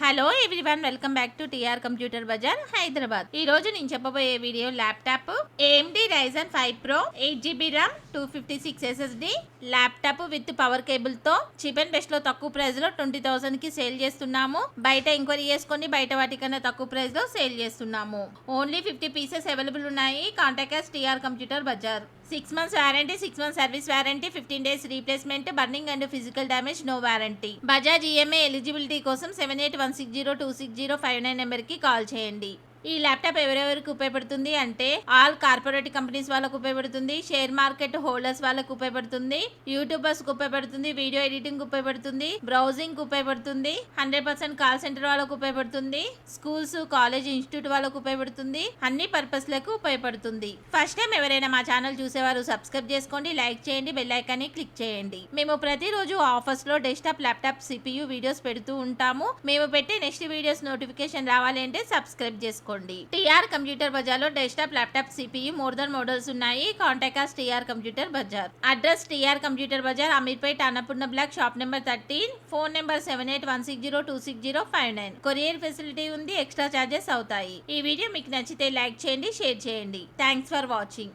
Hello everyone, welcome back to TR computer bazaar Hyderabad. ఈ రోజు నేను చెప్పబోయే video laptop AMD Ryzen 5 Pro 8GB RAM 256 SSD laptop with power cable తో cheap and best లో తక్కువ price లో 20,000 కి సేల్ చేస్తున్నాము. బయట ఎంక్వైరీ చేసుకొని బయట వాటికన్నా తక్కువ ప్రైస్ లో సేల్ చేస్తున్నాము. ఓన్లీ 50 పీసెస్ అవైలబుల్ ఉన్నాయి. Contact TR computer bazaar. 6 months warranty, 6 months service warranty, 15 days replacement, burning and physical damage no warranty. Bajaj EMI eligibility కోసం 7816026059 నెంబర్ కి కాల్ చేయండి. ఈ ల్యాప్టాప్ ఎవరెవరికి ఉపయోగపడుతుంది అంటే ఆల్ కార్పొరేట్ కంపెనీస్ వాళ్ళకు ఉపయోగపడుతుంది, షేర్ మార్కెట్ హోల్డర్స్ వాళ్ళకు ఉపయోగపడుతుంది, యూట్యూబర్స్ కు ఉపయోగపడుతుంది, వీడియో ఎడిటింగ్ ఉపయోగపడుతుంది, బ్రౌజింగ్ ఉపయోగపడుతుంది, 100% కాల్ సెంటర్ వాళ్ళకు ఉపయోగపడుతుంది, స్కూల్స్ కాలేజ్ ఇన్స్టిట్యూట్ వాళ్ళకు ఉపయోగపడుతుంది, అన్ని పర్పస్ లకు ఉపయోగపడుతుంది. ఫస్ట్ టైం ఎవరైనా మా ఛానల్ చూసేవారు సబ్స్క్రైబ్ చేసుకోండి, లైక్ చేయండి, బెల్ ఐకాన్ ని క్లిక్ చేయండి. మేము ప్రతిరోజు ఆఫర్స్ లో డెస్క్టాప్ ల్యాప్టాప్ CPU వీడియోస్ పెడుతూ ఉంటాము. మేము పెట్టే నెక్స్ట్ వీడియోస్ నోటిఫికేషన్ రావాలి అంటే సబ్స్క్రైబ్ చేసుకోండి. టీఆర్ కంప్యూటర్ బజార్ లో desktop laptop CPU more than models ఉన్నాయి. Contact TR computer bazaar. Address TR computer bazaar, Ameerpet, Annapurna block, shop number 13, phone number 7816026059. Courier facility ఉంది, ఎక్స్ట్రా చార్జెస్ అవుతాయి. ఈ వీడియో మీకు నచ్చితే లైక్ చేయండి, షేర్ చేయండి. Thanks for watching.